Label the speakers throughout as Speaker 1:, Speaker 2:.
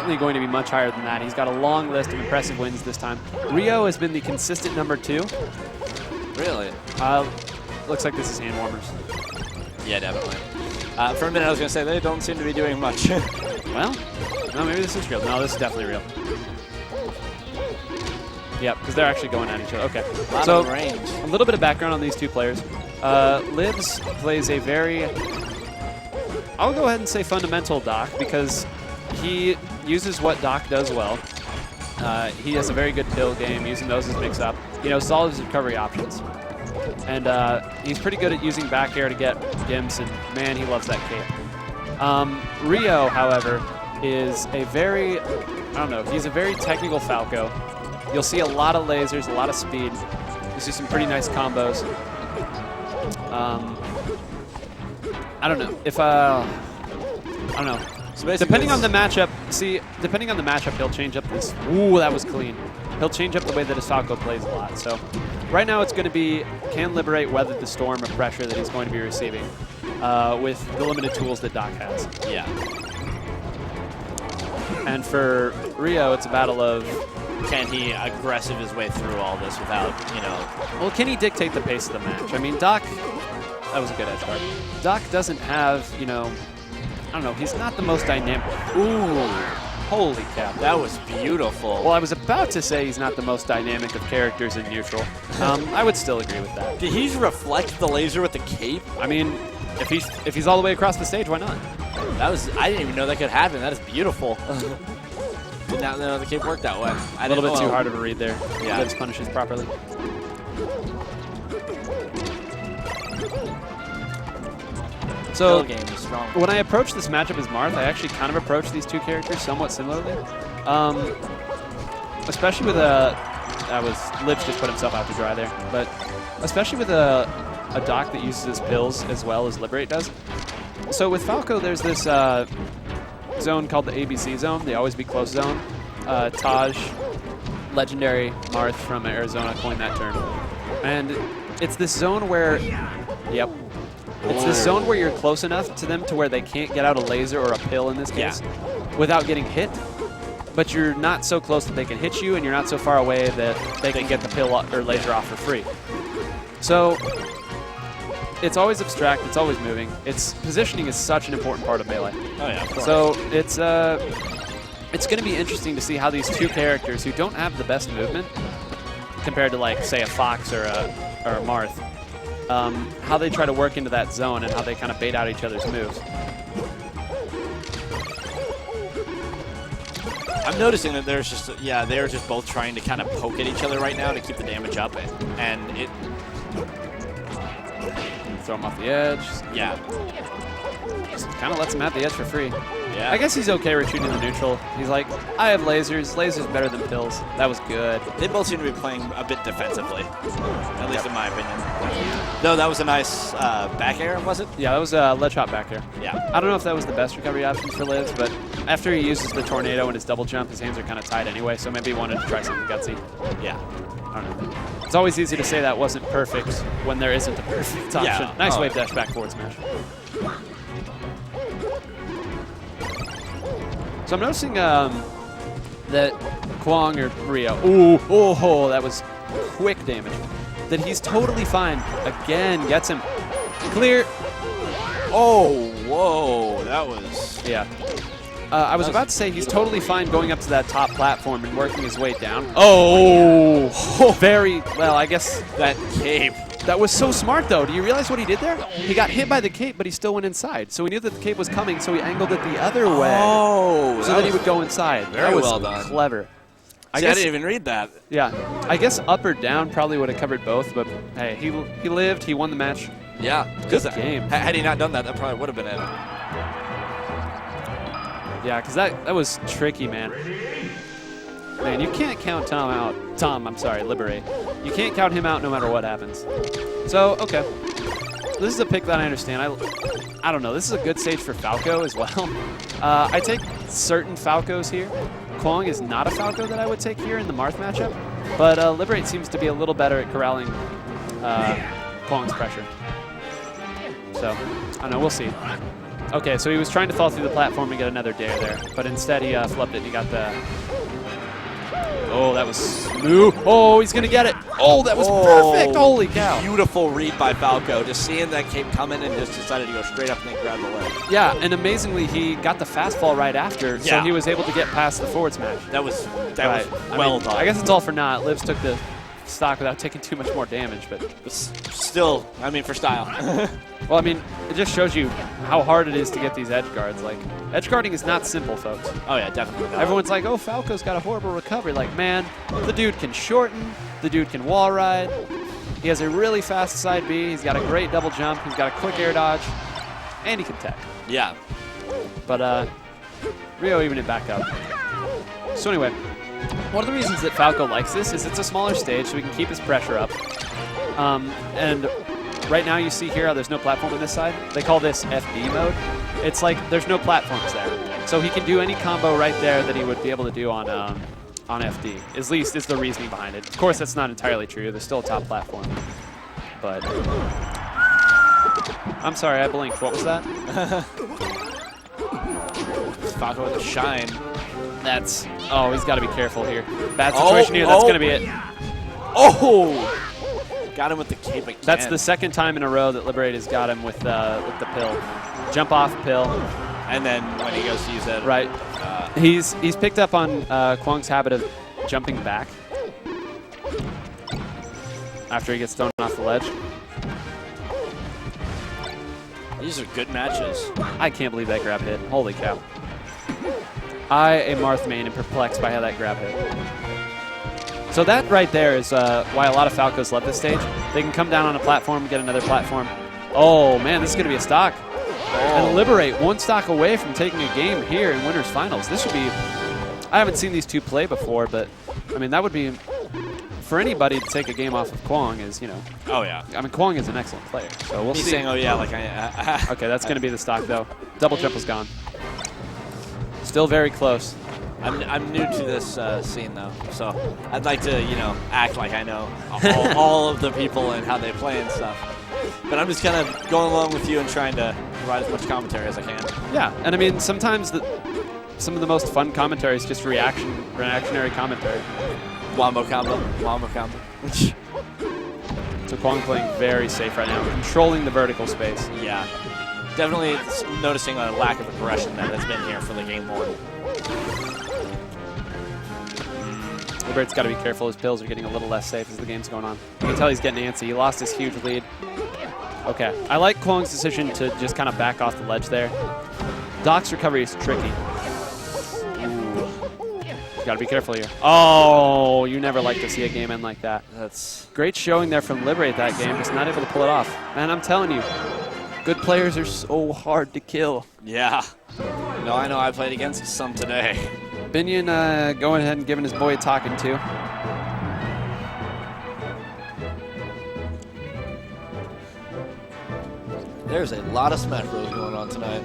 Speaker 1: definitely going to be much higher than that. He's got a long list of impressive wins this time. Riio has been the consistent #2.
Speaker 2: Really?
Speaker 1: Looks like this is hand warmers.
Speaker 2: Yeah, definitely. For a minute, I was going to say they don't seem to be doing much.
Speaker 1: Well, no, maybe this is real. No, this is definitely real. Yep, because they're actually going at each other. Okay.
Speaker 2: So range.
Speaker 1: A little bit of background on these two players. Libs plays a very, I'll go ahead and say fundamental Doc, because he uses what Doc does well. He has a very good pill game, using those as mix-up. You know, solid his recovery options. And he's pretty good at using back air to get gimps, and man, he loves that cape. Riio, however, is a very, I don't know, he's a very technical Falco. You'll see a lot of lasers, a lot of speed. You see some pretty nice combos. I don't know if I don't know. So depending on the matchup, he'll change up this. Ooh, that was clean. He'll change up the way that his Falco plays a lot. So right now it's going to be, can Liberate weather the storm of pressure that he's going to be receiving with the limited tools that Doc has.
Speaker 2: Yeah.
Speaker 1: And for Riio, it's a battle of,
Speaker 2: can he aggressive his way through all this without, you know...
Speaker 1: Well, can he dictate the pace of the match? I mean, Doc, that was a good edge guard. Doc doesn't have, you know, I don't know, he's not the most dynamic. Ooh, holy cow.
Speaker 2: That was beautiful.
Speaker 1: Well, I was about to say he's not the most dynamic of characters in neutral. I would still agree with that.
Speaker 2: Did he reflect the laser with the cape?
Speaker 1: I mean, if he's all the way across the stage, why not?
Speaker 2: That was, I didn't even know that could happen. That is beautiful. Did not know the cape worked that way.
Speaker 1: A little bit too hard of a read there.
Speaker 2: Yeah.
Speaker 1: Gives punishes properly. So
Speaker 2: game is strong.
Speaker 1: When I approach this matchup as Marth, I actually kind of approach these two characters somewhat similarly. Especially with Libs just put himself out to dry there, but especially with a Doc that uses his pills as well as Liberate does. So with Falco, there's this zone called the ABC zone, the Always Be Close zone. Taj, legendary Marth from Arizona, coined that term. And it's this zone where, yep, it's this zone where you're close enough to them to where they can't get out a laser or a pill in this case without getting hit. But you're not so close that they can hit you, and you're not so far away that they can get the pill or laser off for free. So it's always abstract, it's always moving. Its positioning is such an important part of Melee.
Speaker 2: Oh yeah, of course.
Speaker 1: So it's going to be interesting to see how these two characters who don't have the best movement compared to, like, say, a Fox or a Marth, how they try to work into that zone and how they kind of bait out each other's moves.
Speaker 2: I'm noticing that there's just, they're just both trying to kind of poke at each other right now to keep the damage up, and it...
Speaker 1: Throw him off the edge.
Speaker 2: Yeah.
Speaker 1: Just kind of lets him at the edge for free.
Speaker 2: Yeah.
Speaker 1: I guess he's okay retreating to neutral. He's like, I have lasers. Lasers better than pills. That was good.
Speaker 2: They both seem to be playing a bit defensively, at least in my opinion. Though that was a nice back air, was it?
Speaker 1: Yeah, that was a ledge hop back air.
Speaker 2: Yeah.
Speaker 1: I don't know if that was the best recovery option for Liz, but after he uses the tornado and his double jump, his hands are kind of tied anyway, so maybe he wanted to try something gutsy.
Speaker 2: Yeah.
Speaker 1: I don't know. It's always easy to say that wasn't perfect when there isn't a perfect option.
Speaker 2: Yeah.
Speaker 1: Nice wave dash back forward smash. So I'm noticing that Kwong or Riio, oh, that was quick damage, that he's totally fine. Again, gets him clear.
Speaker 2: Oh, whoa, that was...
Speaker 1: Yeah. I was about to say he's totally fine going up to that top platform and working his way down. Oh, very, well, I guess
Speaker 2: that cape.
Speaker 1: That was so smart, though. Do you realize what he did there? He got hit by the cape, but he still went inside. So he knew that the cape was coming, so he angled it the other way.
Speaker 2: Oh,
Speaker 1: so then he would go inside.
Speaker 2: Very well done.
Speaker 1: Clever.
Speaker 2: I didn't even read that.
Speaker 1: Yeah. I guess up or down probably would have covered both, but hey, he lived. He won the match.
Speaker 2: Yeah.
Speaker 1: Good game.
Speaker 2: Had he not done that, that probably would have been it.
Speaker 1: Yeah, because that was tricky, man. Man, you can't count Tom out. Liberate. You can't count him out no matter what happens. So, okay. This is a pick that I understand. I don't know. This is a good stage for Falco as well. I take certain Falcos here. Kwong is not a Falco that I would take here in the Marth matchup, but Liberate seems to be a little better at corralling Kwong's pressure. So, I don't know. We'll see. Okay, so he was trying to fall through the platform and get another dare there, but instead he flubbed it and he got the... Oh, that was smooth. Oh, he's going to get it. Oh, that was perfect. Holy cow.
Speaker 2: Beautiful read by Falco. Just seeing that cape coming and just decided to go straight up and then grab the ledge.
Speaker 1: Yeah, and amazingly, he got the fastfall right after, so he was able to get past the forward smash.
Speaker 2: That was
Speaker 1: well
Speaker 2: done.
Speaker 1: I guess it's all for naught. Livs took the stock without taking too much more damage, but
Speaker 2: still, I mean, for style.
Speaker 1: Well, I mean, it just shows you how hard it is to get these edge guards. Like, edge guarding is not simple, folks.
Speaker 2: Oh yeah, definitely not.
Speaker 1: Everyone's like, oh, Falco's got a horrible recovery. Like, man, the dude can shorten, the dude can wall ride, he has a really fast side B, he's got a great double jump, he's got a quick air dodge, and he can tech.
Speaker 2: Yeah.
Speaker 1: But Riio even it back up. So anyway, one of the reasons that Falco likes this is it's a smaller stage, so he can keep his pressure up. And right now you see here how there's no platform on this side. They call this FD mode. It's like there's no platforms there. So he can do any combo right there that he would be able to do on FD. At least is the reasoning behind it. Of course, that's not entirely true. There's still a top platform. But I'm sorry, I blinked. What was that?
Speaker 2: Falco with a shine.
Speaker 1: That's... Oh, he's got to be careful here. Bad situation here. That's going to be it.
Speaker 2: Oh! Got him with the cape again.
Speaker 1: That's the second time in a row that Liberate has got him with the pill. Jump off pill.
Speaker 2: And then when he goes to use it.
Speaker 1: Right. He's picked up on Kwong's habit of jumping back after he gets thrown off the ledge.
Speaker 2: These are good matches.
Speaker 1: I can't believe that grab hit. Holy cow. I, a Marth main, am perplexed by how that grab hit. So that right there is why a lot of Falcos love this stage. They can come down on a platform, get another platform. Oh, man, this is going to be a stock. And Liberate one stock away from taking a game here in Winners Finals. This would be... I haven't seen these two play before, but, I mean, that would be... For anybody to take a game off of Kwong is, you know...
Speaker 2: Oh, yeah.
Speaker 1: I mean, Kwong is an excellent player, so we'll see.
Speaker 2: Saying, oh, yeah, like I...
Speaker 1: Okay, that's going to be the stock, though. Double jump was gone. Still very close.
Speaker 2: I'm new to this scene, though, so I'd like to, you know, act like I know all of the people and how they play and stuff. But I'm just kind of going along with you and trying to provide as much commentary as I can.
Speaker 1: Yeah, and I mean, sometimes some of the most fun commentary is just reactionary commentary.
Speaker 2: Wombo combo.
Speaker 1: So Kwong playing very safe right now, controlling the vertical space.
Speaker 2: Yeah. Definitely noticing a lack of aggression that has been here for the game one.
Speaker 1: Liberate's got to be careful. His pills are getting a little less safe as the game's going on. You can tell he's getting antsy. He lost his huge lead. Okay. I like Kwong's decision to just kind of back off the ledge there. Doc's recovery is tricky. Got to be careful here. Oh, you never like to see a game end like that.
Speaker 2: That's
Speaker 1: great showing there from Liberate that game. Just not able to pull it off. Man, I'm telling you, good players are so hard to kill.
Speaker 2: Yeah. No, I know. I played against some today.
Speaker 1: Binion going ahead and giving his boy a talking to.
Speaker 2: There's a lot of Smash Bros. Going on tonight.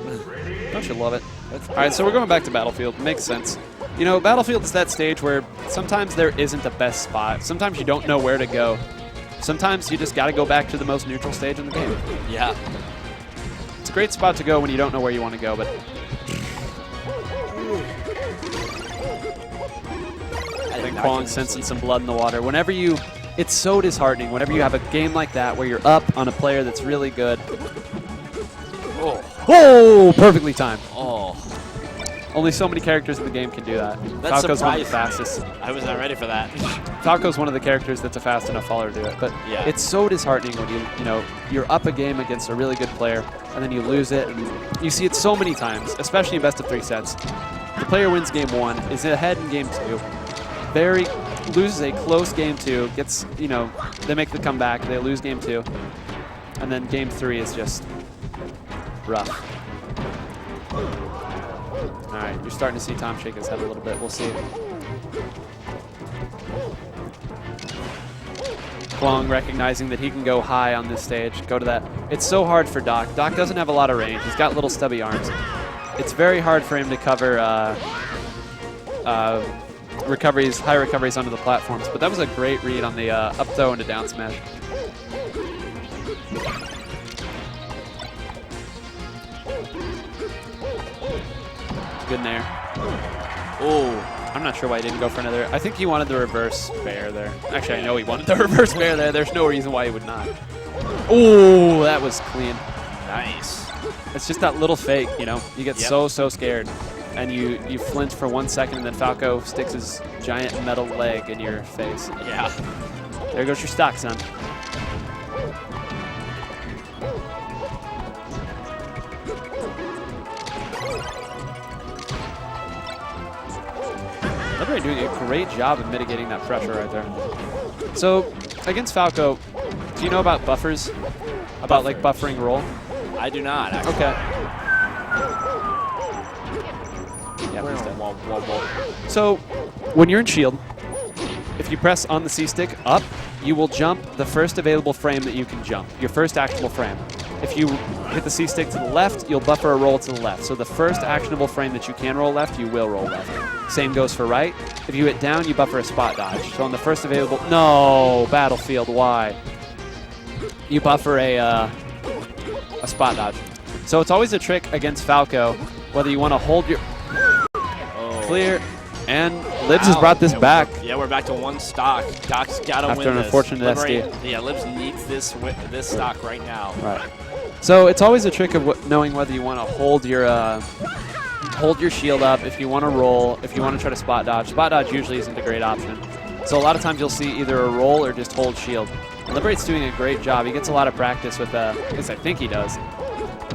Speaker 1: Don't you love it? All right, so we're going back to Battlefield. Makes sense. You know, Battlefield is that stage where sometimes there isn't the best spot. Sometimes you don't know where to go. Sometimes you just got to go back to the most neutral stage in the game.
Speaker 2: Yeah.
Speaker 1: It's a great spot to go when you don't know where you want to go, but... I think Kwong sensing some blood in the water. Whenever you... It's so disheartening whenever you have a game like that where you're up on a player that's really good. Oh, perfectly timed.
Speaker 2: Oh.
Speaker 1: Only so many characters in the game can do that.
Speaker 2: That's
Speaker 1: Falco's one of the
Speaker 2: surprising.
Speaker 1: fastest.
Speaker 2: I was not ready for that.
Speaker 1: Falco's one of the characters that's a fast enough faller to do it. But
Speaker 2: yeah.
Speaker 1: It's so disheartening when you're up a game against a really good player and then you lose it. And you see it so many times, especially in best of 3 sets. The player wins game 1, is ahead in game 2. Loses a close game 2, gets, they make the comeback, they lose game 2. And then game 3 is just rough. All right, you're starting to see Tom shake his head a little bit. We'll see. Kwong recognizing that he can go high on this stage, go to that. It's so hard for Doc. Doc doesn't have a lot of range. He's got little stubby arms. It's very hard for him to cover high recoveries onto the platforms. But that was a great read on the up throw into down smash. Good nair.
Speaker 2: Oh.
Speaker 1: I'm not sure why he didn't go for another. I think he wanted the reverse bear there. Actually, I know he wanted the reverse bear there. There's no reason why he would not. Oh, that was clean.
Speaker 2: Nice.
Speaker 1: It's just that little fake, you know. You get so scared, and you flinch for 1 second, and then Falco sticks his giant metal leg in your face.
Speaker 2: Yeah.
Speaker 1: There goes your stock, son. Liberate doing a great job of mitigating that pressure right there. So, against Falco, do you know about buffers? About like buffering roll?
Speaker 2: I do not, actually.
Speaker 1: Okay. Yeah, he's dead. So, when you're in shield, if you press on the C-stick up, you will jump the first available frame that you can jump, your first actionable frame. If you hit the C-stick to the left, you'll buffer a roll to the left. So the first actionable frame that you can roll left, you will roll left. Same goes for right. If you hit down, you buffer a spot dodge. So on the first available... No! Battlefield, why? You buffer a spot dodge. So it's always a trick against Falco, whether you want to hold your... Clear. And Libs has brought this back.
Speaker 2: Yeah, we're back to 1 stock. Doc's got to win this.
Speaker 1: After an unfortunate SD.
Speaker 2: Yeah, Libs needs this stock right now.
Speaker 1: Right. So it's always a trick of knowing whether you want to hold your shield up, if you want to roll, if you want to try to spot dodge. Spot dodge usually isn't a great option. So a lot of times you'll see either a roll or just hold shield. And Liberate's doing a great job. He gets a lot of practice with, at least I think he does,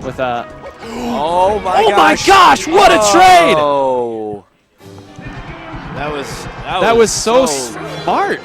Speaker 1: with
Speaker 2: Oh my
Speaker 1: gosh, what a trade!
Speaker 2: Oh. That was
Speaker 1: so smart.